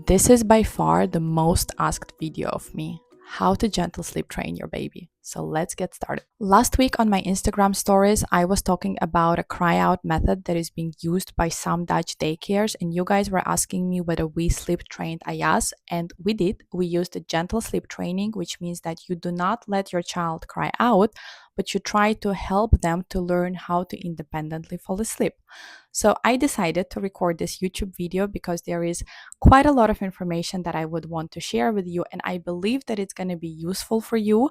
This is by far the most asked video of me, how to gentle sleep train your baby. So let's get started. Last week on my Instagram stories, I was talking about a cry out method that is being used by some Dutch daycares, and you guys were asking me whether we sleep trained Ayas, and we did. We used a gentle sleep training, which means that you do not let your child cry out, but you try to help them to learn how to independently fall asleep. So I decided to record this YouTube video because there is quite a lot of information that I would want to share with you, and I believe that it's going to be useful for you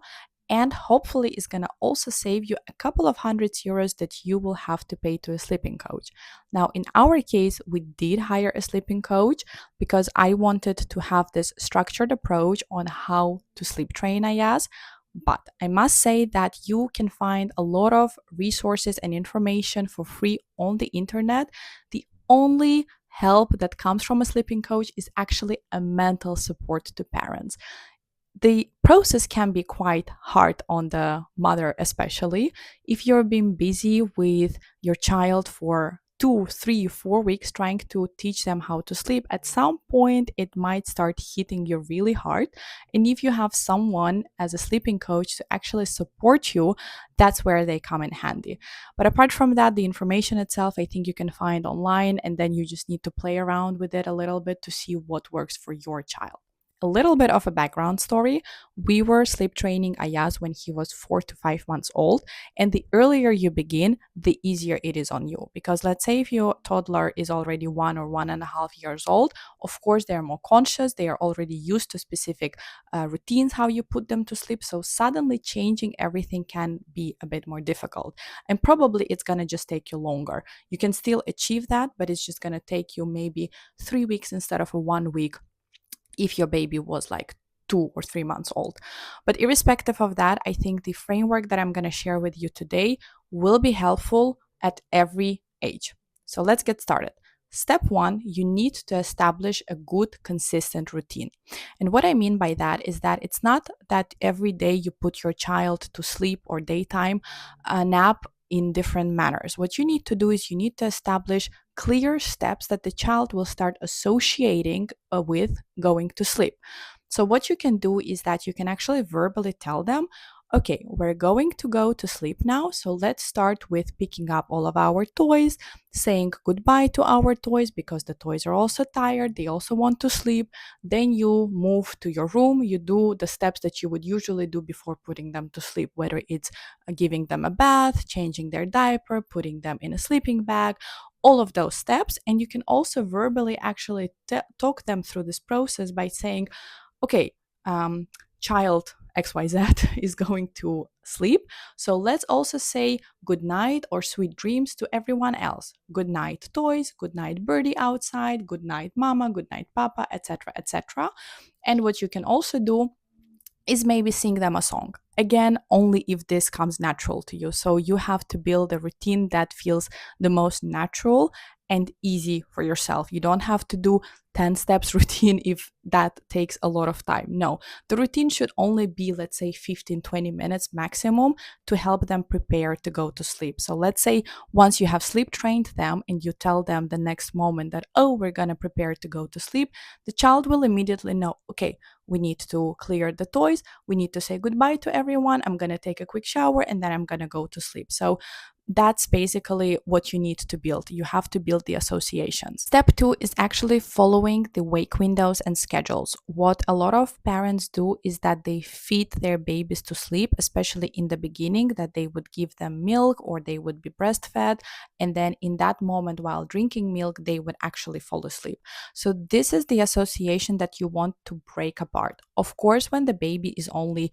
and hopefully is going to also save you a couple of hundreds euros that you will have to pay to a sleeping coach. Now, in our case, we did hire a sleeping coach because I wanted to have this structured approach on how to sleep train Ayaz. But I must say that you can find a lot of resources and information for free on the internet. The only help that comes from a sleeping coach is actually a mental support to parents. The process can be quite hard on the mother, especially if you're being busy with your child for 2, 3, 4 weeks trying to teach them how to sleep. At some point, it might start hitting you really hard. And if you have someone as a sleeping coach to actually support you, that's where they come in handy. But apart from that, the information itself, I think you can find online, and then you just need to play around with it a little bit to see what works for your child. A little bit of a background story. We were sleep training Ayaz when he was 4 to 5 months old. And the earlier you begin, the easier it is on you. Because let's say if your toddler is already 1 or 1.5 years old, of course, they're more conscious. They are already used to specific routines, how you put them to sleep. So suddenly changing everything can be a bit more difficult. And probably it's going to just take you longer. You can still achieve that, but it's just going to take you maybe 3 weeks instead of a 1 week if your baby was like 2 or 3 months old. But irrespective of that, I think the framework that I'm going to share with you today will be helpful at every age. So let's get started. Step one, you need to establish a good, consistent routine. And what I mean by that is that it's not that every day you put your child to sleep or daytime, nap in different manners. What you need to do is you need to establish clear steps that the child will start associating with going to sleep. So, what you can do is that you can actually verbally tell them, okay, we're going to go to sleep now. So, let's start with picking up all of our toys, saying goodbye to our toys because the toys are also tired. They also want to sleep. Then you move to your room. You do the steps that you would usually do before putting them to sleep, whether it's giving them a bath, changing their diaper, putting them in a sleeping bag, all of those steps. And you can also verbally actually talk them through this process by saying, okay, child XYZ is going to sleep. So let's also say good night or sweet dreams to everyone else. Good night, toys, good night, birdie outside, good night, mama, good night, papa, etc., etc. And what you can also do is maybe sing them a song. Again, only if this comes natural to you. So you have to build a routine that feels the most natural and easy for yourself. You don't have to do 10 steps routine if that takes a lot of time. No, the routine should only be, let's say, 15, 20 minutes maximum to help them prepare to go to sleep. So let's say once you have sleep trained them and you tell them the next moment that, oh, we're going to prepare to go to sleep, the child will immediately know, okay, we need to clear the toys. We need to say goodbye to everyone. I'm going to take a quick shower and then I'm going to go to sleep. So that's basically what you need to build. You have to build the associations. Step two is actually following the wake windows and schedules. What a lot of parents do is that they feed their babies to sleep, especially in the beginning, that they would give them milk or they would be breastfed. And then in that moment, while drinking milk, they would actually fall asleep. So this is the association that you want to break apart. Of course, when the baby is only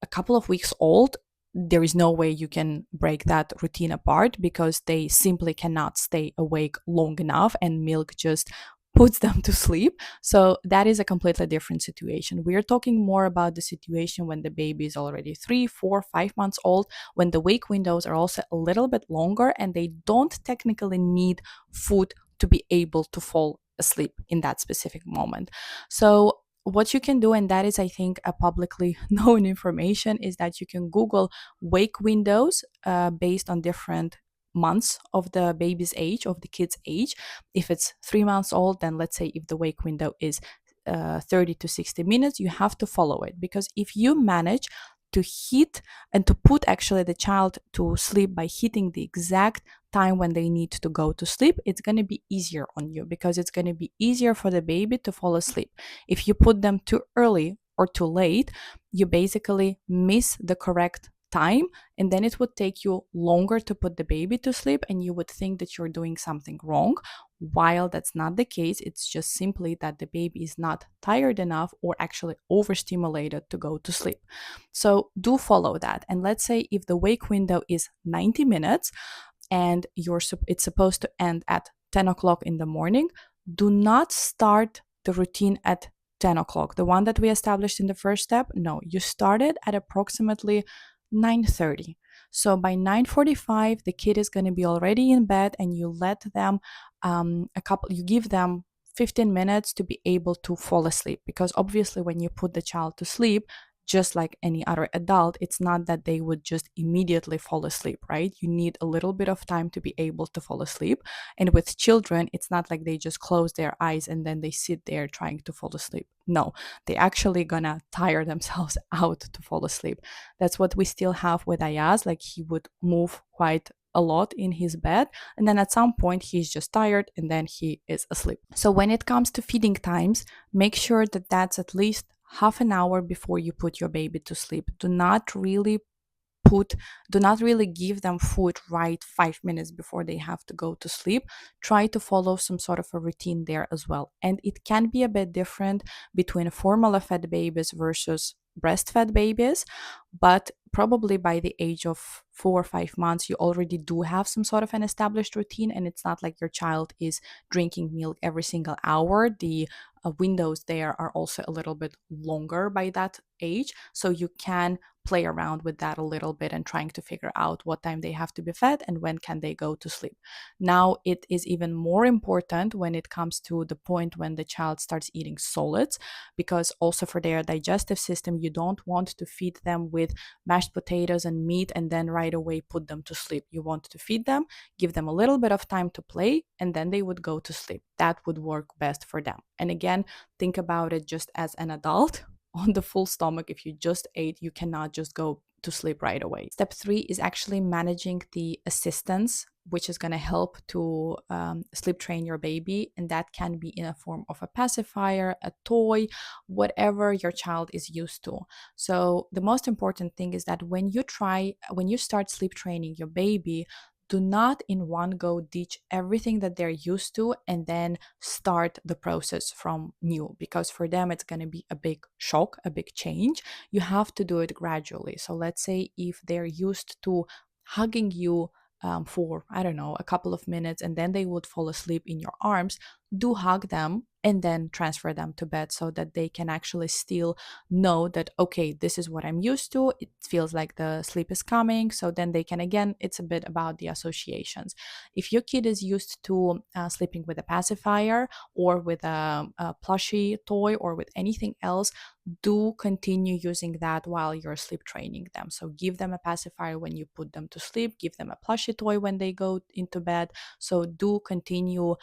a couple of weeks old, there is no way you can break that routine apart because they simply cannot stay awake long enough and milk just puts them to sleep. So that is a completely different situation. We are talking more about the situation when the baby is already 3, 4, 5 months old, when the wake windows are also a little bit longer and they don't technically need food to be able to fall asleep in that specific moment. So what you can do, and that is I think a publicly known information, is that you can Google wake windows based on different months of the baby's age, of the kid's age. If it's 3 months old, then let's say if the wake window is 30 to 60 minutes, you have to follow it, because if you manage to hit and to put actually the child to sleep by hitting the exact time when they need to go to sleep, it's going to be easier on you, because it's going to be easier for the baby to fall asleep. If you put them too early or too late, you basically miss the correct time, and then it would take you longer to put the baby to sleep, and you would think that you're doing something wrong, while that's not the case. It's just simply that the baby is not tired enough or actually overstimulated to go to sleep. So do follow that. And let's say if the wake window is 90 minutes and it's supposed to end at 10 o'clock in the morning, do not start the routine at 10 o'clock, the one that we established in the first step. No, you started at approximately 9:30. So by 9:45 the kid is going to be already in bed, and you let them you give them 15 minutes to be able to fall asleep, because obviously when you put the child to sleep, just like any other adult, it's not that they would just immediately fall asleep, right? You need a little bit of time to be able to fall asleep. And with children, it's not like they just close their eyes and then they sit there trying to fall asleep. No, they actually gonna tire themselves out to fall asleep. That's what we still have with Ayaz. Like, he would move quite a lot in his bed, and then at some point he's just tired and then he is asleep. So when it comes to feeding times, make sure that that's at least half an hour before you put your baby to sleep. Do not really give them food right 5 minutes before they have to go to sleep. Try to follow some sort of a routine there as well. And it can be a bit different between formula fed babies versus breastfed babies, but probably by the age of 4 or 5 months you already do have some sort of an established routine, and it's not like your child is drinking milk every single hour. The windows there are also a little bit longer by that age, so you can play around with that a little bit and trying to figure out what time they have to be fed and when can they go to sleep. Now it is even more important when it comes to the point when the child starts eating solids, because also for their digestive system, you don't want to feed them with mashed potatoes and meat and then right away put them to sleep. You want to feed them, give them a little bit of time to play, and then they would go to sleep. That would work best for them. And again, think about it just as an adult. On the full stomach, if you just ate, you cannot just go to sleep right away. Step 3 is actually managing the assistance, which is going to help to sleep train your baby, and that can be in a form of a pacifier, a toy, whatever your child is used to. So the most important thing is that when you start sleep training your baby, do not in one go ditch everything that they're used to and then start the process from new, because for them it's going to be a big shock, a big change. You have to do it gradually. So let's say if they're used to hugging you for, I don't know, a couple of minutes, and then they would fall asleep in your arms, do hug them and then transfer them to bed so that they can actually still know that, okay, this is what I'm used to. It feels like the sleep is coming. So then they can, again, it's a bit about the associations. If your kid is used to sleeping with a pacifier or with a plushie toy or with anything else, do continue using that while you're sleep training them. So give them a pacifier when you put them to sleep, give them a plushie toy when they go into bed. So do continue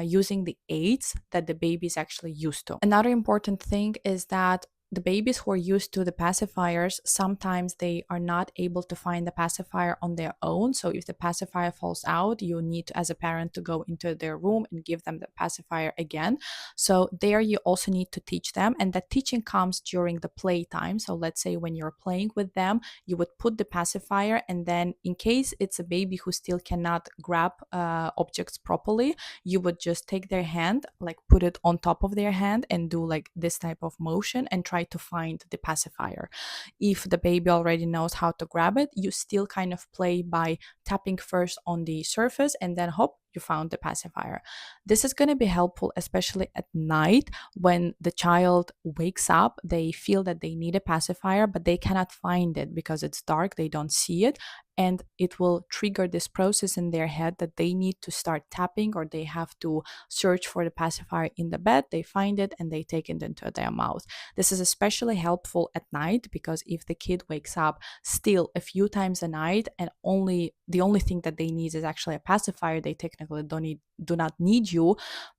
using the aids that the baby is actually used to. Another important thing is that the babies who are used to the pacifiers, sometimes they are not able to find the pacifier on their own. So if the pacifier falls out, you need as a parent to go into their room and give them the pacifier again. So there you also need to teach them, and that teaching comes during the playtime. So let's say when you're playing with them, you would put the pacifier, and then in case it's a baby who still cannot grab objects properly, you would just take their hand, like put it on top of their hand and do like this type of motion and try to find the pacifier. If the baby already knows how to grab it, you still kind of play by tapping first on the surface and then hop, you found the pacifier. This is going to be helpful, especially at night when the child wakes up, they feel that they need a pacifier, but they cannot find it because it's dark, they don't see it. And it will trigger this process in their head that they need to start tapping, or they have to search for the pacifier in the bed. They find it and they take it into their mouth. This is especially helpful at night, because if the kid wakes up still a few times a night and the only thing that they need is actually a pacifier, they technically do not need you,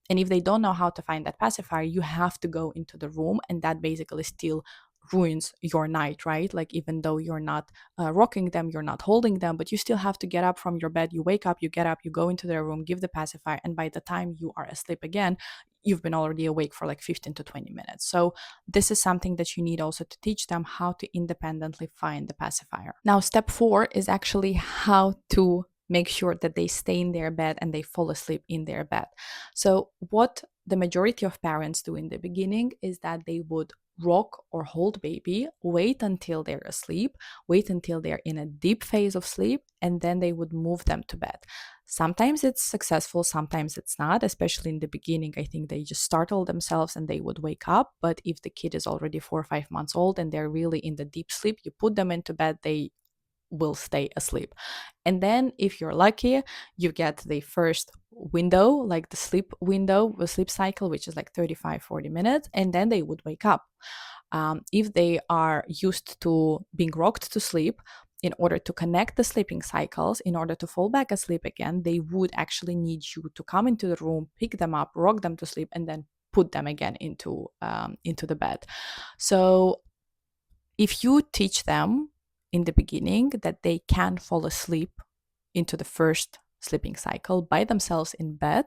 And if they don't know how to find that pacifier, you have to go into the room, and that basically still ruins your night, right? Like, even though you're not rocking them, you're not holding them, but you still have to get up from your bed. You wake up, you get up, you go into their room, give the pacifier, and by the time you are asleep again, you've been already awake for like 15 to 20 minutes. So this is something that you need also to teach them, how to independently find the pacifier. Now, step 4 is actually how to make sure that they stay in their bed and they fall asleep in their bed. So what the majority of parents do in the beginning is that they would rock or hold baby, wait until they're asleep, wait until they're in a deep phase of sleep, and then they would move them to bed. Sometimes it's successful, sometimes it's not, especially in the beginning. I think they just startle themselves and they would wake up. But if the kid is already 4 or 5 months old and they're really in the deep sleep, you put them into bed, they will stay asleep. And then if you're lucky, you get the first window, like the sleep window, the sleep cycle, which is like 35-40 minutes, and then they would wake up. If they are used to being rocked to sleep, in order to connect the sleeping cycles, in order to fall back asleep again, they would actually need you to come into the room, pick them up, rock them to sleep, and then put them again into the bed. So if you teach them in the beginning that they can fall asleep into the first sleeping cycle by themselves in bed,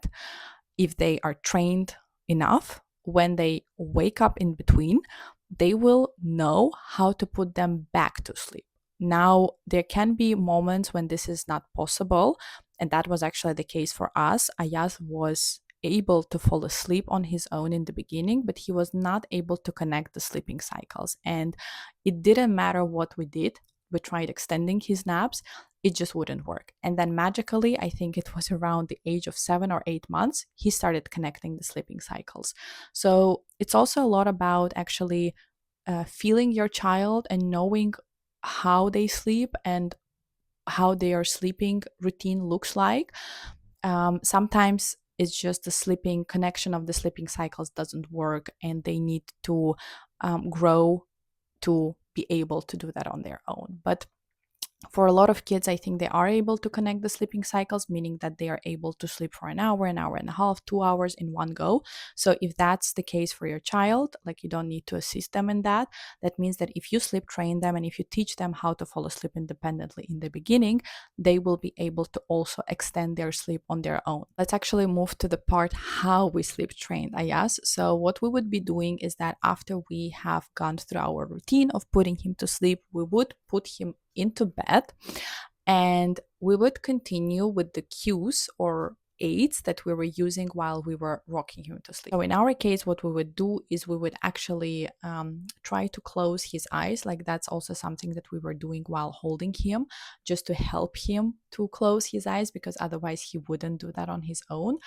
if they are trained enough, when they wake up in between, they will know how to put them back to sleep. Now, there can be moments when this is not possible, and that was actually the case for us. Ayaz was able to fall asleep on his own in the beginning, but he was not able to connect the sleeping cycles. And it didn't matter what we did. We tried extending his naps, it just wouldn't work. And then magically, I think it was around the age of 7 or 8 months, he started connecting the sleeping cycles. So it's also a lot about actually feeling your child and knowing how they sleep and how their sleeping routine looks like. Sometimes it's just the sleeping connection of the sleeping cycles doesn't work, and they need to grow to be able to do that on their own. But for a lot of kids, I think they are able to connect the sleeping cycles, meaning that they are able to sleep for an hour and a half, 2 hours in one go. So if that's the case for your child, like, you don't need to assist them in that. That means that if you sleep train them and if you teach them how to fall asleep independently in the beginning, they will be able to also extend their sleep on their own. Let's actually move to the part how we sleep train Ayaz. So what we would be doing is that after we have gone through our routine of putting him to sleep, we would put him into bed and we would continue with the cues or aids that we were using while we were rocking him to sleep. So in our case, what we would do is we would actually try to close his eyes. Like, that's also something that we were doing while holding him, just to help him to close his eyes, because otherwise he wouldn't do that on his own.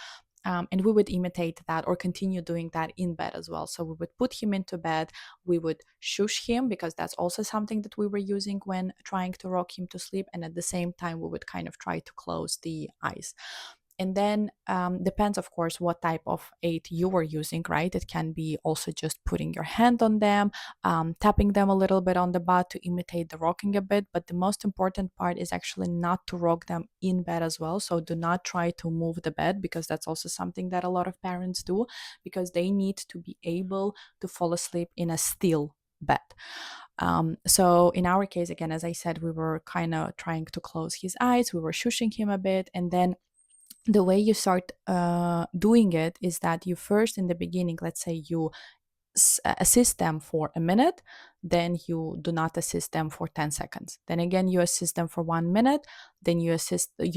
And we would imitate that or continue doing that in bed as well. So we would put him into bed, we would shush him, because that's also something that we were using when trying to rock him to sleep. And at the same time, we would kind of try to close the eyes. And then depends, of course, what type of aid you were using, right? It can be also just putting your hand on them, tapping them a little bit on the butt to imitate the rocking a bit. But the most important part is actually not to rock them in bed as well. So do not try to move the bed, because that's also something that a lot of parents do, because they need to be able to fall asleep in a still bed. So in our case, again, as I said, we were kind of trying to close his eyes, we were shushing him a bit, and then the way you start doing it is that you first, in the beginning, let's say you assist them for a minute, then you do not assist them for 10 seconds. Then again, you assist them for 1 minute, then you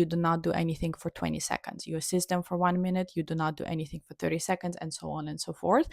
do not do anything for 20 seconds. You assist them for 1 minute, you do not do anything for 30 seconds, and so on and so forth.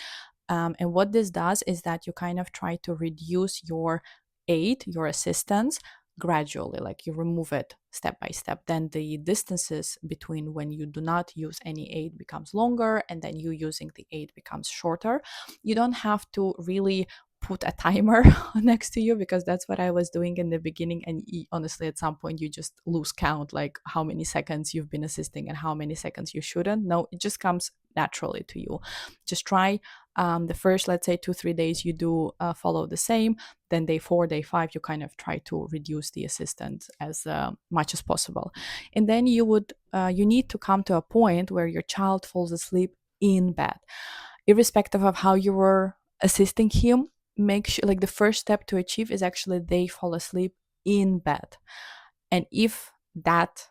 And what this does is that you kind of try to reduce your aid, your assistance, gradually, like you remove it step by step. Then the distances between when you do not use any aid becomes longer, and then you using the aid becomes shorter. You don't have to really put a timer next to you, because that's what I was doing in the beginning. And honestly, at some point you just lose count, like how many seconds you've been assisting and how many seconds you shouldn't. No, it just comes naturally to you. Just try the first, let's say, 2-3 days you do follow the same. Then day 4, day 5, you kind of try to reduce the assistance as much as possible. And then you need to come to a point where your child falls asleep in bed. Irrespective of how you were assisting him, make sure, like, the first step to achieve is actually they fall asleep in bed. And if that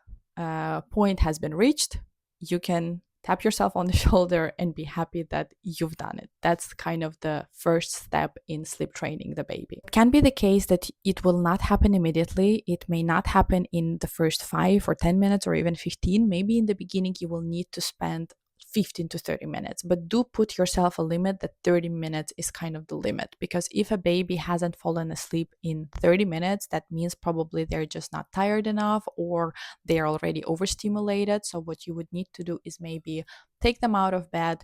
point has been reached, you can tap yourself on the shoulder and be happy that you've done it. That's kind of the first step in sleep training the baby. It can be the case that it will not happen immediately. It may not happen in the first 5 or 10 minutes or even 15. Maybe in the beginning you will need to spend 15 to 30 minutes, but do put yourself a limit that 30 minutes is kind of the limit, because if a baby hasn't fallen asleep in 30 minutes, that means probably they're just not tired enough or they're already overstimulated. So what you would need to do is maybe take them out of bed,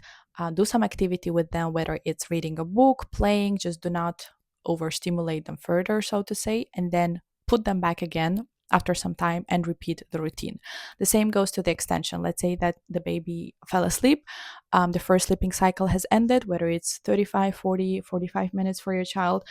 do some activity with them, whether it's reading a book, playing, just do not overstimulate them further, so to say, and then put them back again after some time and repeat the routine. The same goes to the extension. Let's say that the baby fell asleep, the first sleeping cycle has ended, whether it's 35, 40, 45 minutes for your child.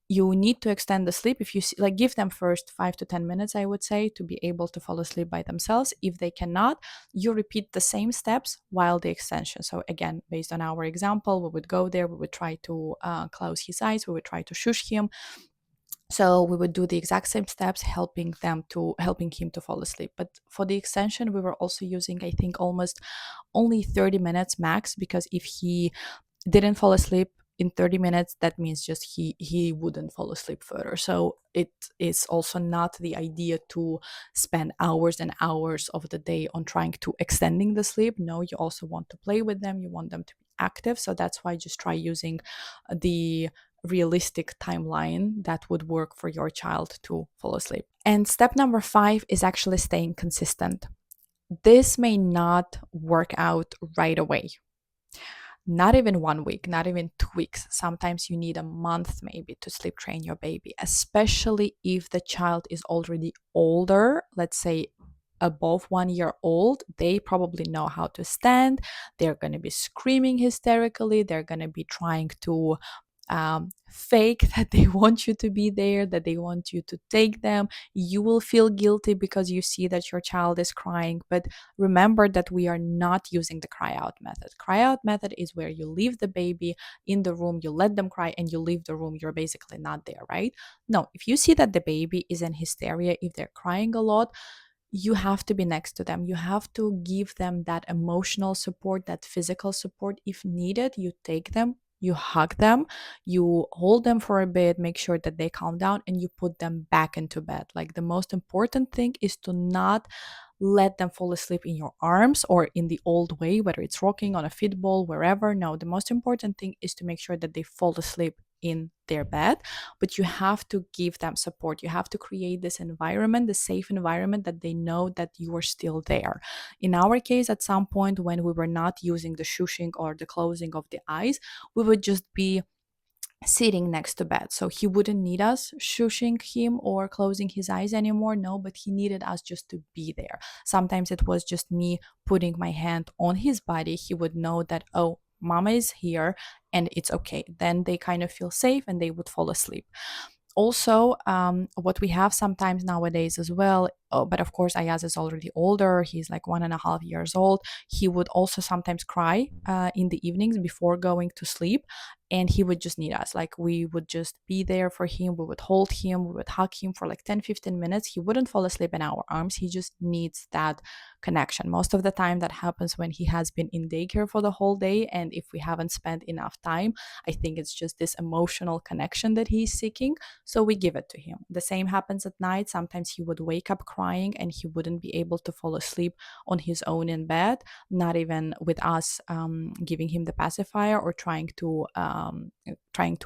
You need to extend the sleep. If you see, like, give them first 5 to 10 minutes, I would say, to be able to fall asleep by themselves. If they cannot, you repeat the same steps while the extension. So again, based on our example, we would go there, we would try to close his eyes, we would try to shush him. So we would do the exact same steps, helping him to fall asleep. But for the extension, we were also using, I think, almost only 30 minutes max, because if he didn't fall asleep in 30 minutes, that means just he wouldn't fall asleep further. So it is also not the idea to spend hours and hours of the day on trying to extending the sleep. No, you also want to play with them, you want them to be active. So that's why just try using the realistic timeline that would work for your child to fall asleep. And step number 5 is actually staying consistent. This may not work out right away, not even 1 week, not even 2 weeks. Sometimes you need a month maybe to sleep train your baby, especially if the child is already older, let's say above 1 year old. They probably know how to stand. They're going to be screaming hysterically. They're going to be trying to fake that they want you to be there, that they want you to take them. You will feel guilty because you see that your child is crying. But remember that we are not using the cry out method. Cry out method is where you leave the baby in the room, you let them cry, and you leave the room. You're basically not there, right? No, if you see that the baby is in hysteria, if they're crying a lot, you have to be next to them. You have to give them that emotional support, that physical support. If needed, you take them, you hug them, you hold them for a bit, make sure that they calm down, and you put them back into bed. Like, the most important thing is to not let them fall asleep in your arms or in the old way, whether it's rocking on a football, wherever. No, the most important thing is to make sure that they fall asleep in their bed. But you have to give them support. You have to create this environment, the safe environment, that they know that you are still there. In our case, at some point when we were not using the shushing or the closing of the eyes, we would just be sitting next to bed. So he wouldn't need us shushing him or closing his eyes anymore. No, but he needed us just to be there. Sometimes it was just me putting my hand on his body. He would know that, oh, mama is here and it's okay. Then they kind of feel safe and they would fall asleep. Also, what we have sometimes nowadays as well, but of course Ayaz is already older, he's like 1.5 years old. He would also sometimes cry in the evenings before going to sleep, and he would just need us. Like, we would just be there for him, we would hold him, we would hug him for like 10-15 minutes. He wouldn't fall asleep in our arms, he just needs that connection. Most of the time that happens when he has been in daycare for the whole day, and if we haven't spent enough time, I think it's just this emotional connection that he's seeking, so we give it to him. The same happens at night. Sometimes he would wake up crying and he wouldn't be able to fall asleep on his own in bed, not even with us giving him the pacifier or trying to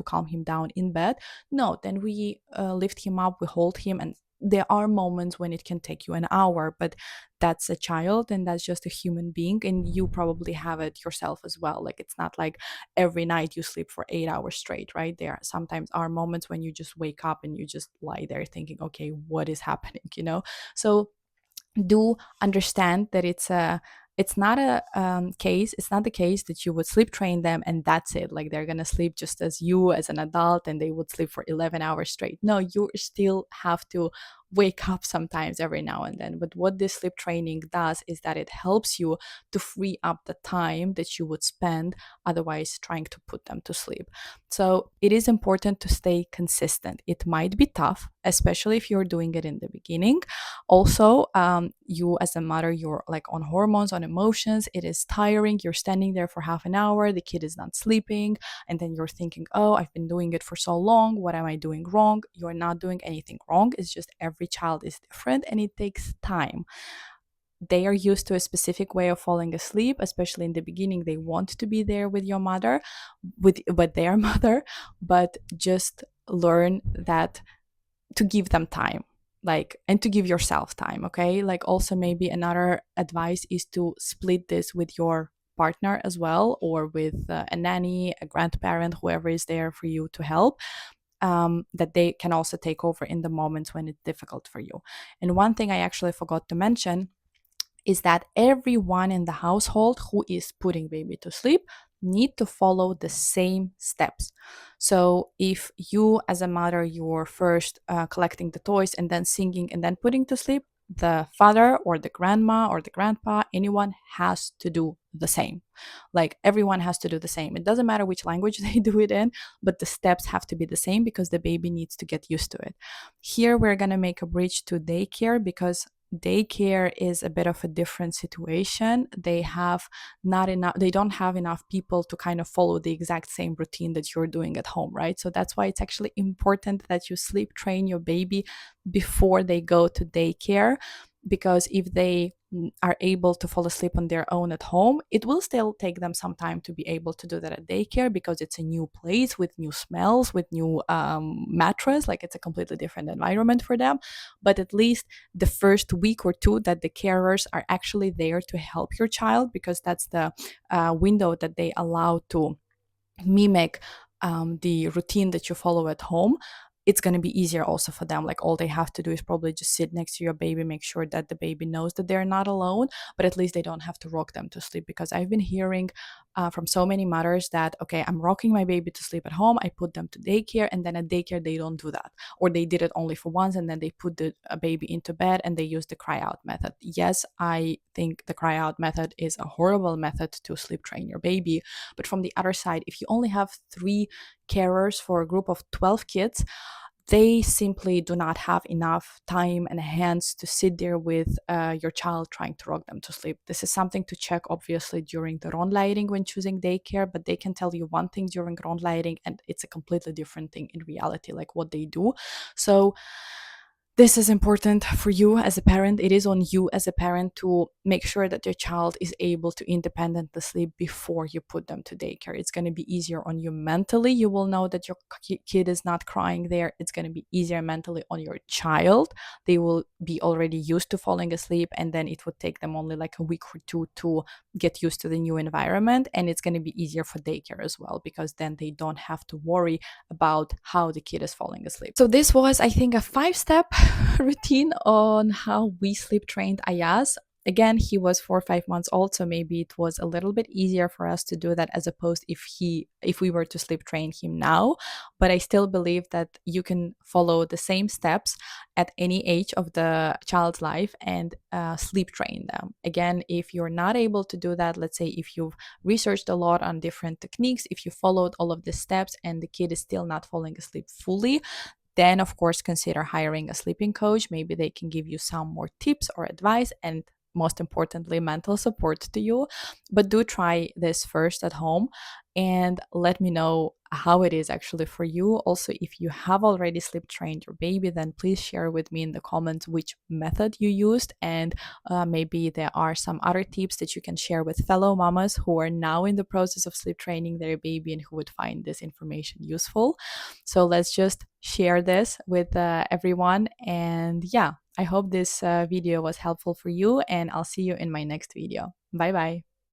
calm him down in bed. No, then we lift him up, we hold him, and there are moments when it can take you an hour, but that's a child and that's just a human being, and you probably have it yourself as well. Like, it's not like every night you sleep for 8 hours straight, right? There sometimes are moments when you just wake up and you just lie there thinking, okay, what is happening, So do understand that it's not the case that you would sleep train them and that's it, like they're gonna sleep just as you as an adult and they would sleep for 11 hours straight. No, you still have to wake up sometimes every now and then. But what this sleep training does is that it helps you to free up the time that you would spend otherwise trying to put them to sleep. So it is important to stay consistent. It might be tough, especially if you're doing it in the beginning. Also, you as a mother, you're like on hormones, on emotions. It is tiring. You're standing there for half an hour, the kid is not sleeping, and then you're thinking, oh, I've been doing it for so long, what am I doing wrong? You're not doing anything wrong. It's just every child is different and it takes time. They are used to a specific way of falling asleep, especially in the beginning. They want to be there with your mother, with their mother, but just learn that to give them time, like, and to give yourself time. Okay, like, also maybe another advice is to split this with your partner as well, or with a nanny, a grandparent, whoever is there for you to help, that they can also take over in the moments when it's difficult for you. And one thing I actually forgot to mention is that everyone in the household who is putting baby to sleep need to follow the same steps. So if you as a mother, you're first collecting the toys and then singing and then putting to sleep, the father or the grandma or the grandpa, anyone has to do the same. Like, everyone has to do the same. It doesn't matter which language they do it in, but the steps have to be the same because the baby needs to get used to it. Here we're going to make a bridge to daycare, because daycare is a bit of a different situation. They don't have enough people to kind of follow the exact same routine that you're doing at home, right? So that's why it's actually important that you sleep train your baby before they go to daycare, because if they are able to fall asleep on their own at home, it will still take them some time to be able to do that at daycare, because it's a new place with new smells, with new mattress. Like, it's a completely different environment for them. But at least the first week or two that the carers are actually there to help your child, because that's the window that they allow to mimic the routine that you follow at home, it's going to be easier also for them. Like, all they have to do is probably just sit next to your baby, make sure that the baby knows that they're not alone, but at least they don't have to rock them to sleep. Because I've been hearing from so many mothers that, okay, I'm rocking my baby to sleep at home, I put them to daycare, and then at daycare they don't do that, or they did it only for once and then they put the baby into bed and they use the cry out method. Yes, I think the cry out method is a horrible method to sleep train your baby. But from the other side, if you only have 3 carers for a group of 12 kids, they simply do not have enough time and hands to sit there with your child trying to rock them to sleep. This is something to check, obviously, during the rondleiding when choosing daycare, but they can tell you one thing during rondleiding and it's a completely different thing in reality, like what they do. So this is important for you as a parent. It is on you as a parent to make sure that your child is able to independently sleep before you put them to daycare. It's going to be easier on you mentally. You will know that your kid is not crying there. It's going to be easier mentally on your child. They will be already used to falling asleep, and then it would take them only like a week or two to get used to the new environment. And it's going to be easier for daycare as well, because then they don't have to worry about how the kid is falling asleep. So this was, I think, a 5-step routine on how we sleep trained Ayaz. Again, he was 4 or 5 months old, so maybe it was a little bit easier for us to do that, as opposed if we were to sleep train him now. But I still believe that you can follow the same steps at any age of the child's life and sleep train them. Again, if you're not able to do that, let's say if you've researched a lot on different techniques, if you followed all of the steps and the kid is still not falling asleep fully, then of course consider hiring a sleeping coach. Maybe they can give you some more tips or advice, and most importantly, mental support to you. But do try this first at home and let me know how it is actually for you. Also, if you have already sleep trained your baby, then please share with me in the comments which method you used, and maybe there are some other tips that you can share with fellow mamas who are now in the process of sleep training their baby and who would find this information useful. So let's just share this with everyone. And yeah, I hope this video was helpful for you, and I'll see you in my next video. Bye bye.